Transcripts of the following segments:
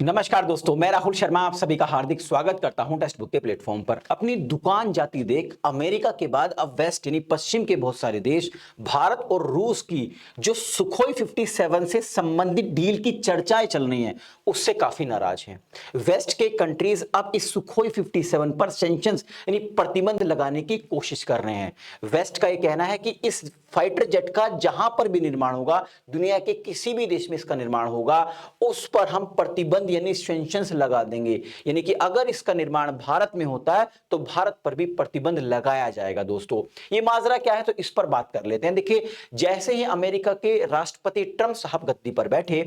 नमस्कार दोस्तों, मैं राहुल शर्मा आप सभी का हार्दिक स्वागत करता हूं टेक्स्ट बुक के प्लेटफॉर्म पर। अपनी दुकान जाती देख अमेरिका के बाद अब वेस्ट यानी पश्चिम के बहुत सारे देश भारत और रूस की जो सुखोई 57 से संबंधित डील की चर्चाएं चल रही हैं उससे काफी नाराज हैं। वेस्ट के कंट्रीज अब इस सुखोई 57 पर सैंक्शंस यानी प्रतिबंध लगाने की कोशिश कर रहे हैं। वेस्ट का यह कहना है कि इस फाइटर जेट का जहां पर भी निर्माण होगा, दुनिया के किसी भी देश में इसका निर्माण होगा, उस पर हम प्रतिबंध यानी सैंक्शंस लगा देंगे। यानी कि अगर इसका निर्माण भारत में होता है तो भारत पर भी प्रतिबंध लगाया जाएगा। दोस्तों, ये माजरा क्या है तो इस पर बात कर लेते हैं। देखिए, जैसे ही अमेरिका के राष्ट्रपति ट्रंप साहब गद्दी पर बैठे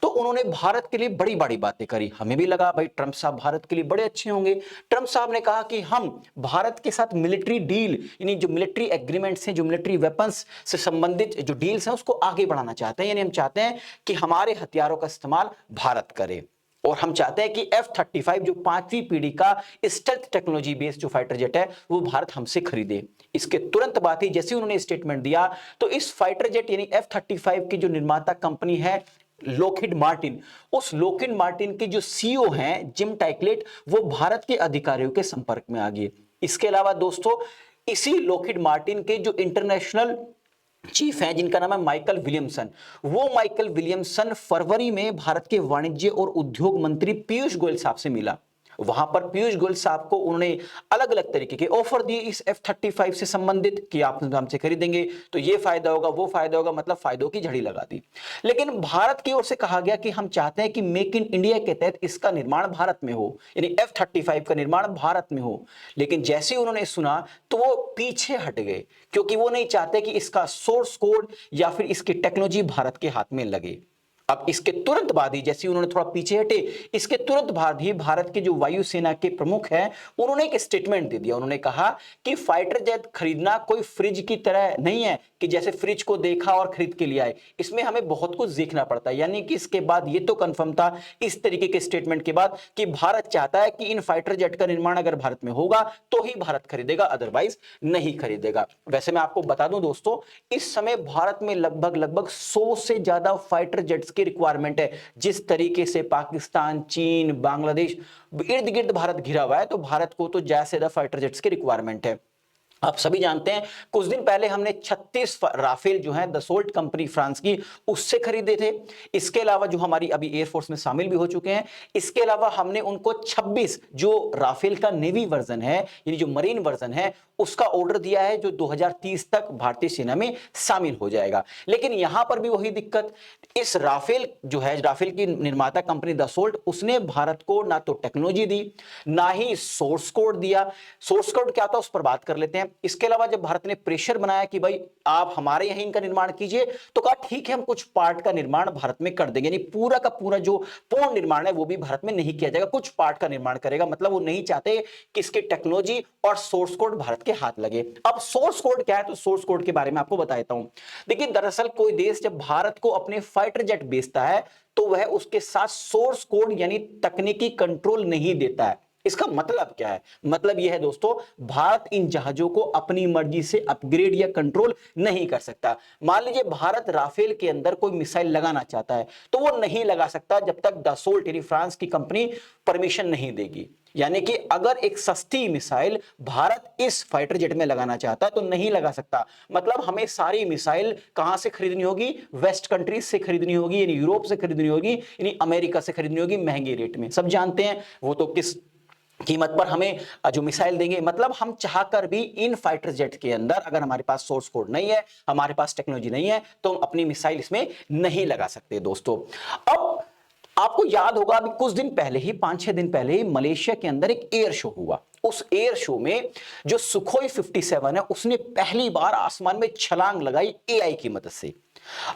तो उन्होंने भारत के लिए बड़ी बड़ी बातें करी। हमें भी लगा भाई ट्रंप साहब भारत के लिए बड़े अच्छे होंगे। ट्रंप साहब ने कहा कि हम भारत के साथ मिलिट्री डील यानी जो मिलिट्री एग्रीमेंट्स हैं, जो मिलिट्री वेपन्स से संबंधित जो डील्स हैं उसको आगे बढ़ाना चाहते हैं। यानी हम चाहते हैं कि हमारे हथियारों का इस्तेमाल भारत करे और हम चाहते हैं कि F-35 जो 5वीं पीढ़ी का स्टेल्थ टेक्नोलॉजी बेस्ड जो फाइटर जेट है वो भारत हमसे खरीदे। इसके तुरंत बाद ही जैसे उन्होंने स्टेटमेंट दिया तो इस फाइटर जेट यानी F-35 की जो निर्माता कंपनी है लॉकहीड मार्टिन, उस लॉकहीड मार्टिन के जो सीईओ हैं जिम टाइकलेट, वो भारत के अधिकारियों के संपर्क में आ गए। इसके अलावा दोस्तों, इसी लॉकहीड मार्टिन के जो इंटरनेशनल चीफ हैं जिनका नाम है माइकल विलियमसन, वो माइकल विलियमसन फरवरी में भारत के वाणिज्य और उद्योग मंत्री पीयूष गोयल साहब से मिला। वहां पर पीयूष गोयल साहब को उन्होंने अलग अलग तरीके के ऑफर दिए इस F-35 से संबंधित कि आप हमसे खरीदेंगे तो ये फायदा होगा, वो फायदा होगा, मतलब फायदों की झड़ी लगा दी। लेकिन भारत की ओर से कहा गया कि हम चाहते हैं कि मेक इन इंडिया के तहत इसका निर्माण भारत में हो, यानी F-35 का निर्माण भारत में हो। लेकिन जैसे ही उन्होंने सुना तो वो पीछे हट गए, क्योंकि वो नहीं चाहते कि इसका सोर्स कोड या फिर इसकी टेक्नोलॉजी भारत के हाथ में लगे। अब इसके तुरंत बाद ही जैसे उन्होंने थोड़ा पीछे हटे, इसके तुरंत बाद ही भारत के जो वायुसेना के प्रमुख हैं उन्होंने एक स्टेटमेंट दे दिया। उन्होंने कहा कि फाइटर जेट खरीदना कोई फ्रिज की तरह नहीं है कि जैसे फ्रिज को देखा और खरीद के लिए आए, इसमें हमें बहुत कुछ देखना पड़ता है। यानी कि इसके बाद ये तो कंफर्म था इस तरीके के स्टेटमेंट के बाद कि भारत चाहता है कि इन फाइटर जेट का निर्माण अगर भारत में होगा तो ही भारत खरीदेगा, अदरवाइज नहीं खरीदेगा। वैसे मैं आपको बता दूं दोस्तों, इस समय भारत में लगभग 100 से ज्यादा फाइटर जेट्स की रिक्वायरमेंट है। जिस तरीके से पाकिस्तान, चीन, बांग्लादेश इर्द गिर्द भारत घिरा हुआ है तो भारत को तो ज्यादा से ज्यादा फाइटर जेट्स की रिक्वायरमेंट है। आप सभी जानते हैं कुछ दिन पहले हमने 36 राफेल जो है दसोल्ट कंपनी फ्रांस की उससे खरीदे थे। इसके अलावा जो हमारी अभी एयरफोर्स में शामिल भी हो चुके हैं, इसके अलावा हमने उनको 26 जो राफेल का नेवी वर्जन है यानी जो मरीन वर्जन है उसका ऑर्डर दिया है जो 2030 तक भारतीय सेना में शामिल हो जाएगा। लेकिन यहां पर भी वही दिक्कत, इस राफेल जो है, राफेल की निर्माता कंपनी दसोल्ट, उसने भारत को ना तो टेक्नोलॉजी दी ना ही सोर्स कोड दिया। सोर्स कोड क्या था उस पर बात कर लेते हैं। इसके अलावा जब भारत ने प्रेशर बनाया कि भाई आप हमारे यहीं इनका निर्माण कीजिए, तो कहा ठीक है हम कुछ पार्ट का निर्माण भारत में कर देंगे, यानी पूरा का पूरा जो पूर्ण निर्माण है वो भी भारत में नहीं किया जाएगा, कुछ पार्ट का निर्माण करेगा। मतलब वो नहीं चाहते कि इसके टेक्नोलॉजी और सोर्स कोड भारत के हाथ लगे। अब सोर्स कोड क्या है तो सोर्स कोड के बारे में आपको बता देता हूं। देखिए, दरअसल कोई देश जब भारत को अपने फाइटर जेट बेचता है तो वह उसके साथ सोर्स कोड यानी तकनीकी कंट्रोल नहीं देता है। इसका मतलब क्या है? मतलब यह है दोस्तों, भारत इन जहाजों को अपनी मर्जी से अपग्रेड या कंट्रोल नहीं कर सकता। मान लीजिए भारत राफेल के अंदर कोई मिसाइल लगाना चाहता है तो वो नहीं लगा सकता जब तक दसोल्ट यानी फ्रांस की कंपनी परमिशन नहीं देगी। यानी कि अगर एक सस्ती मिसाइल भारत इस फाइटर जेट में लगाना चाहता है तो नहीं लगा सकता। मतलब हमें सारी मिसाइल कहां से खरीदनी होगी? वेस्ट कंट्रीज से खरीदनी होगी, यानी यूरोप से खरीदनी होगी, यानी अमेरिका से खरीदनी होगी महंगे रेट में। सब जानते हैं वो तो किस कीमत पर हमें जो मिसाइल देंगे। मतलब हम चाहकर भी इन फाइटर जेट के अंदर अगर हमारे पास सोर्स कोड नहीं है, हमारे पास टेक्नोलॉजी नहीं है, तो हम अपनी मिसाइल इसमें नहीं लगा सकते दोस्तों। अब आपको याद होगा अभी कुछ दिन पहले ही, 5-6 दिन पहले ही मलेशिया के अंदर एक एयर शो हुआ। उस एयर शो में जो सुखोई 57 है उसने पहली बार आसमान में छलांग लगाई एआई की मदद से।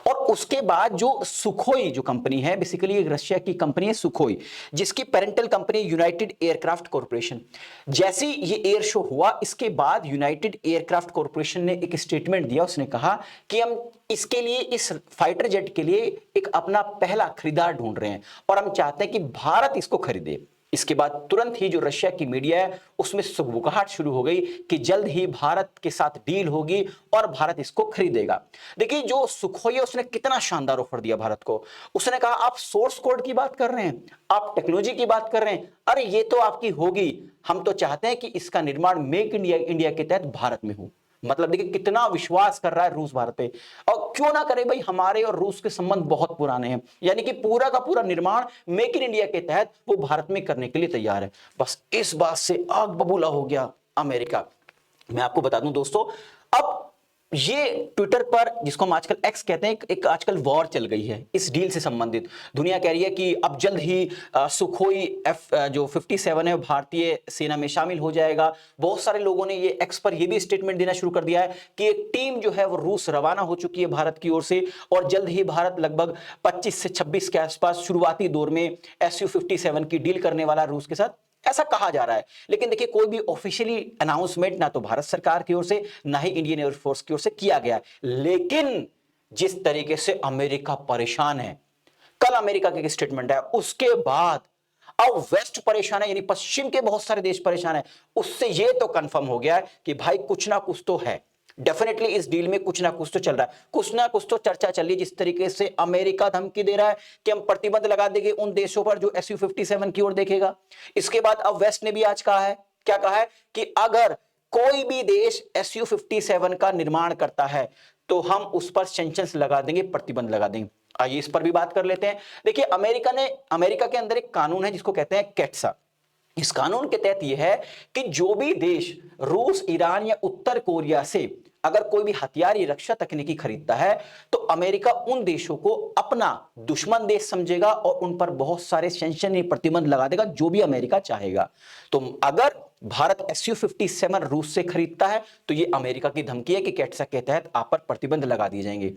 और उसके बाद जो सुखोई जो कंपनी है, बेसिकली एक रशिया की कंपनी है सुखोई, जिसकी parental company United aircraft corporation. जैसे ये एयर शो हुआ इसके बाद यूनाइटेड एयरक्राफ्ट कॉरपोरेशन ने एक स्टेटमेंट दिया। उसने कहा कि हम इसके लिए, इस फाइटर जेट के लिए एक अपना पहला खरीदार ढूंढ रहे हैं और हम चाहते हैं कि भारत इसको खरीदे। इसके बाद तुरंत ही जो रशिया की मीडिया है उसमें सुगबुगाहट शुरू हो गई कि जल्द ही भारत के साथ डील होगी और भारत इसको खरीदेगा। देखिए जो सुखोई है उसने कितना शानदार ऑफर दिया भारत को। उसने कहा आप सोर्स कोड की बात कर रहे हैं, आप टेक्नोलॉजी की बात कर रहे हैं, अरे ये तो आपकी होगी, हम तो चाहते हैं कि इसका निर्माण मेक इंडिया के तहत भारत में हो। मतलब देखिए कितना विश्वास कर रहा है रूस भारत पे। और क्यों ना करे भाई, हमारे और रूस के संबंध बहुत पुराने हैं, यानी कि पूरा का पूरा निर्माण मेक इन इंडिया के तहत वो भारत में करने के लिए तैयार है। बस इस बात से आग बबूला हो गया अमेरिका। मैं आपको बता दूं दोस्तों, अब ये ट्विटर पर, जिसको हम आजकल एक्स कहते हैं, एक आजकल वॉर चल गई है इस डील से संबंधित। दुनिया कह रही है कि अब जल्द ही सुखोई जो 57 है भारतीय सेना में शामिल हो जाएगा। बहुत सारे लोगों ने ये एक्स पर ये भी स्टेटमेंट देना शुरू कर दिया है कि एक टीम जो है वो रूस रवाना हो चुकी है भारत की ओर से, और जल्द ही भारत लगभग 25 से 26 के आसपास शुरुआती दौर में Su-57 की डील करने वाला रूस के साथ, ऐसा कहा जा रहा है। लेकिन देखिए कोई भी ऑफिशियली अनाउंसमेंट ना तो भारत सरकार की ओर से ना ही इंडियन एयरफोर्स की ओर से किया गया। लेकिन जिस तरीके से अमेरिका परेशान है, कल अमेरिका की स्टेटमेंट है, उसके बाद अब वेस्ट परेशान है, यानी पश्चिम के बहुत सारे देश परेशान है। उससे यह तो कंफर्म हो गया है कि भाई कुछ ना कुछ तो है, डेफिनेटली इस डील में कुछ ना कुछ तो चल रहा है, कुछ ना कुछ तो चर्चा चल रही है। जिस तरीके से अमेरिका धमकी दे रहा है कि हम प्रतिबंध लगा देंगे उन देशों पर जो Su-57 की ओर देखेगा। इसके बाद अब वेस्ट ने भी आज कहा है, क्या कहा है कि अगर कोई भी देश Su-57 का निर्माण करता है तो हम उस पर सैंक्शंस लगा देंगे, प्रतिबंध लगा देंगे। आइए इस पर भी बात कर लेते हैं। देखिए अमेरिका के अंदर एक कानून है जिसको कहते हैं कैट्सा। इस कानून के तहत यह है कि जो भी देश रूस, ईरान या उत्तर कोरिया से अगर कोई भी हथियार या रक्षा तकनीकी खरीदता है तो अमेरिका उन देशों को अपना दुश्मन देश समझेगा और उन पर बहुत सारे सैंक्शन या प्रतिबंध लगा देगा जो भी अमेरिका चाहेगा। तो अगर भारत Su-57 रूस से खरीदता है तो यह अमेरिका की धमकी है कि कैट्सा के तहत आप पर प्रतिबंध लगा दिए जाएंगे।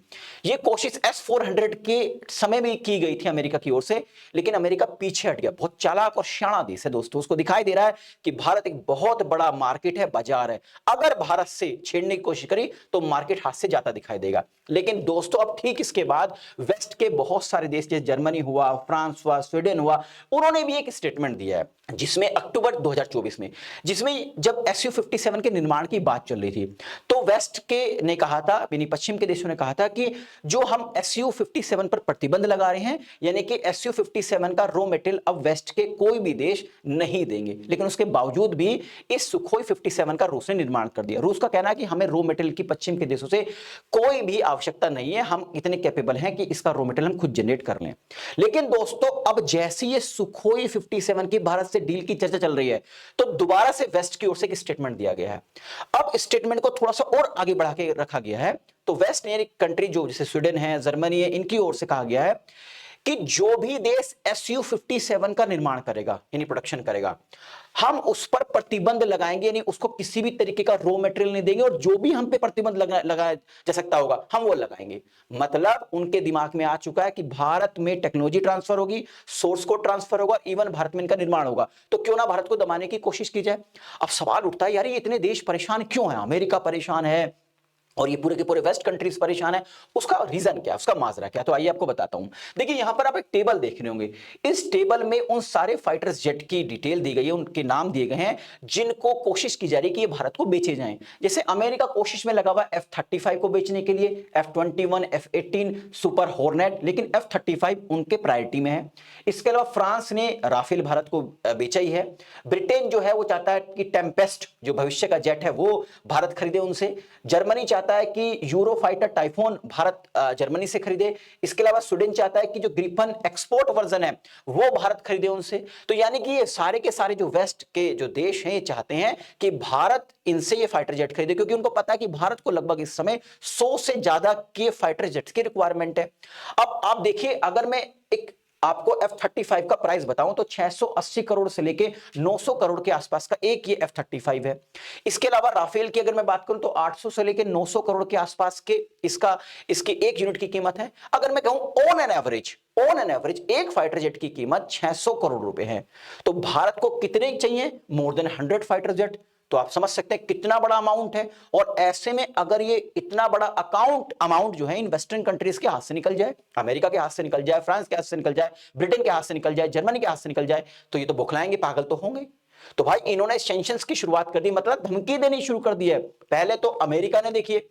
यह कोशिश S-400 के समय में की गई थी अमेरिका की ओर से, लेकिन अमेरिका पीछे हट गया। बहुत चालाक और शाना देश है दोस्तों, उसको दिखाई दे रहा है कि भारत एक बहुत बड़ा मार्केट है, बाजार है, अगर भारत से छेड़ने की कोशिश करी तो मार्केट हाथ से जाता दिखाई देगा। लेकिन दोस्तों अब ठीक इसके बाद वेस्ट के बहुत सारे देश जैसे जर्मनी हुआ, फ्रांस हुआ, स्वीडन हुआ, उन्होंने भी एक स्टेटमेंट दिया है जिसमें अक्टूबर 2024 में, जिसमें जब Su-57 के निर्माण की बात चल रही थी तो वेस्ट के ने कहा था, यानी पश्चिम के देशों ने कहा था कि जो हम Su-57 पर प्रतिबंध लगा रहे हैं, यानी कि Su-57 का रॉ मटेरियल अब वेस्ट के कोई भी देश नहीं देंगे। लेकिन उसके बावजूद भी इस सुखोई 57 का रूस ने निर्माण कर दिया। रूस का कहना है कि हमें रॉ मटेरियल की पश्चिम के देशों से कोई भी आवश्यकता नहीं है, हम इतने कैपेबल हैं कि इसका रॉ मटेरियल हम खुद जनरेट कर लें। लेकिन दोस्तों अब जैसे ये सुखोई 57 की भारत से डील की चर्चा चल रही है तो दोबारा से वेस्ट की ओर से एक स्टेटमेंट दिया गया है। अब स्टेटमेंट को थोड़ा सा और आगे बढ़ा के रखा गया है। तो वेस्ट ने कंट्री जो जैसे स्वीडन है, जर्मनी है, इनकी ओर से कहा गया है कि जो भी देश Su-57 का निर्माण करेगा यानी प्रोडक्शन करेगा, हम उस पर प्रतिबंध लगाएंगे, यानी उसको किसी भी तरीके का रॉ मटेरियल नहीं देंगे और जो भी हम पे प्रतिबंध लगाया जा सकता होगा हम वो लगाएंगे। मतलब उनके दिमाग में आ चुका है कि भारत में टेक्नोलॉजी ट्रांसफर होगी, सोर्स कोड ट्रांसफर होगा, इवन भारत में इनका निर्माण होगा, तो क्यों ना भारत को दबाने की कोशिश की जाए। अब सवाल उठता है यार ये इतने देश परेशान क्यों है, अमेरिका परेशान है और ये पूरे के पूरे वेस्ट कंट्रीज परेशान है, उसका रीजन क्या है, उसका माजरा क्या है, तो आइए आपको बताता हूं। देखिए यहां पर आप एक टेबल देख रहे होंगे, इस टेबल में उन सारे फाइटर्स जेट की डिटेल दी गई है, उनके नाम दिए गए हैं जिनको कोशिश की जा रही है कि ये भारत को बेचे जाएं। जैसे अमेरिका कोशिश में लगा हुआ F-35 को बेचने के लिए, F-21, F-18 सुपर हॉर्नेट, लेकिन F-35 उनके प्रायोरिटी में है। इसके अलावा फ्रांस ने राफेल भारत को बेचा ही है। ब्रिटेन जो है वो चाहता है कि टेम्पेस्ट जो भविष्य का जेट है वो भारत खरीदे उनसे। जर्मनी चाहता है कि euro fighter typhoon Bharat Germany से खरीदे। इसके अलावा स्वीडन चाहता है कि जो ग्रिफन एक्सपोर्ट वर्जन है वो भारत खरीदे उनसे। तो यानी कि ये सारे के सारे जो वेस्ट के जो देश हैं ये चाहते हैं कि भारत इनसे ये फाइटर जेट खरीदे, क्योंकि उनको पता है कि भारत को लगभग इस समय 100 से ज्यादा के फाइटर जेट्स की रिक्वायरमेंट है। अब आप देखिए, अगर मैं एक आपको F-35 का प्राइस बताऊं तो 680 करोड़ से लेके 900 करोड़ के आसपास का एक ये F-35 है। इसके अलावा राफेल की अगर मैं बात करूं तो 800 से लेके 900 करोड़ के आसपास के इसकी एक यूनिट की कीमत है। अगर मैं कहूं ऑन एन एवरेज एक फाइटर जेट की कीमत 600 करोड़ रुपए है। तो भारत को कितने चाहिए? More than 100 fighter jet. तो आप समझ सकते हैं कितना बड़ा अमाउंट है। और ऐसे में अगर ये इतना बड़ा अमाउंट जो है इन वेस्टर्न कंट्रीज के हाथ से निकल जाए, अमेरिका के हाथ से निकल जाए, फ्रांस के हाथ से निकल जाए, ब्रिटेन के हाथ से निकल जाए, जर्मनी के हाथ से निकल जाए, तो ये तो बौखलाएंगे, पागल तो होंगे। तो भाई इन्होंने सैंक्शंस की शुरुआत कर दी, मतलब धमकी देनी शुरू कर दी है। पहले तो अमेरिका ने देखिए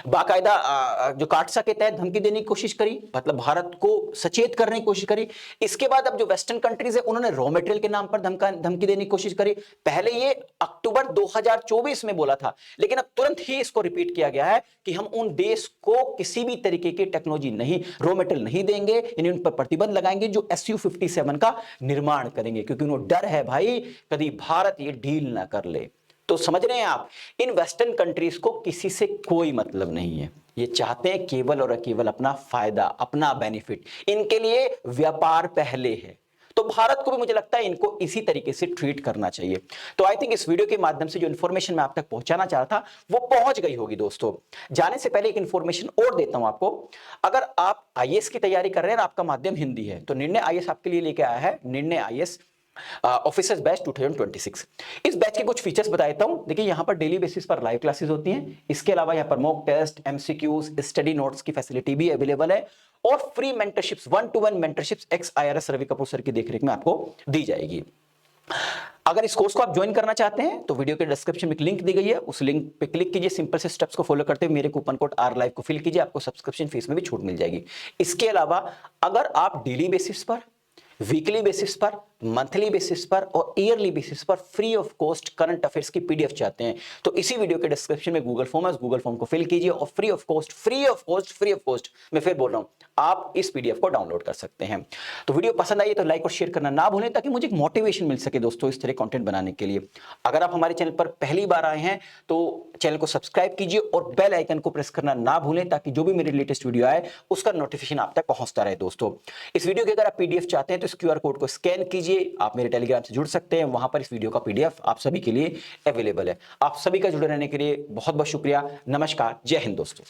बाकायदा जो काटसा के तहत धमकी देने की कोशिश करी, मतलब भारत को सचेत करने की कोशिश करी। इसके बाद अब जो वेस्टर्न कंट्रीज है उन्होंने रॉ मटेरियल के नाम पर धमकी देने की कोशिश करी। पहले ये अक्टूबर 2024 में बोला था, लेकिन अब तुरंत ही इसको रिपीट किया गया है कि हम उन देश को किसी भी तरीके की टेक्नोलॉजी नहीं, रॉ मटेरियल नहीं देंगे, यानी उन पर प्रतिबंध लगाएंगे जो Su-57 का निर्माण करेंगे, क्योंकि उन्हें डर है भाई कभी भारत ये डील ना कर ले। तो समझ रहे हैं आप, इन वेस्टर्न कंट्रीज को किसी से कोई मतलब नहीं है। ये चाहते हैं केवल और केवल अपना फायदा, अपना बेनिफिट, इनके लिए व्यापार पहले है। तो भारत को भी मुझे लगता है इनको इसी तरीके से ट्रीट करना चाहिए। तो आई थिंक इस वीडियो के माध्यम से जो इन्फॉर्मेशन मैं आप तक पहुंचाना चाह रहा था वो पहुंच गई होगी। दोस्तों जाने से पहले एक इन्फॉर्मेशन और देता हूं आपको। अगर आप आईएएस की तैयारी कर रहे हैं और आपका माध्यम हिंदी है, तो निर्णय आईएएस आपके लिए लेके आया है निर्णय आईएएस ऑफिसर्स बैच 2026। इस बैच के कुछ फीचर्स बता देता हूं। देखिए यहां पर डेली बेसिस पर लाइव क्लासेस होती हैं, इसके अलावा यहां पर mock test, MCQs, study notes की फैसिलिटी भी अवेलेबल है, और free mentorships, 1-to-1 mentorships ex IRS Ravi Kapoor sir की देखरेख में आपको दी जाएगी। अगर इस कोर्स को आप ज्वाइन करना चाहते हैं तो वीडियो के डिस्क्रिप्शन में एक लिंक दी गई है, उस लिंक पे क्लिक कीजिए, सिंपल से स्टेप्स को फॉलो करते हुए मेरे कूपन कोड RLive को फिल कीजिए, आपको सब्सक्रिप्शन फीस में भी छूट मिल जाएगी। इसके अलावा अगर आप डेली बेसिस पर, वीकली बेसिस पर, मंथली बेसिस पर और ईयरली बेसिस पर free of cost current affairs की पीडीएफ चाहते हैं, तो इसी वीडियो के डिस्क्रिप्शन में गूगल फॉर्म है, उस गूगल फॉर्म को फिल कीजिए और फ्री ऑफ कॉस्ट मैं फिर बोल रहा हूं, आप इस पीडीएफ को डाउनलोड कर सकते हैं। तो वीडियो पसंद आई तो लाइक और शेयर करना ना भूलें, ताकि मुझे एक मोटिवेशन मिल सके दोस्तों इस तरह कंटेंट बनाने के लिए। अगर आप हमारे चैनल पर पहली बार आए हैं तो चैनल को सब्सक्राइब कीजिए और बेल आइकन को प्रेस करना ना भूलें, ताकि जो भी मेरे लेटेस्ट वीडियो आए उसका नोटिफिकेशन आप तक पहुंचता रहे। दोस्तों इस वीडियो के अगर आप पीडीएफ चाहते हैं तो इस क्यूआर कोड को स्कैन कीजिए, आप मेरे टेलीग्राम से जुड़ सकते हैं, वहां पर इस वीडियो का पीडीएफ आप सभी के लिए अवेलेबल है। आप सभी का जुड़े रहने के लिए बहुत बहुत शुक्रिया। नमस्कार, जय हिंद दोस्तों।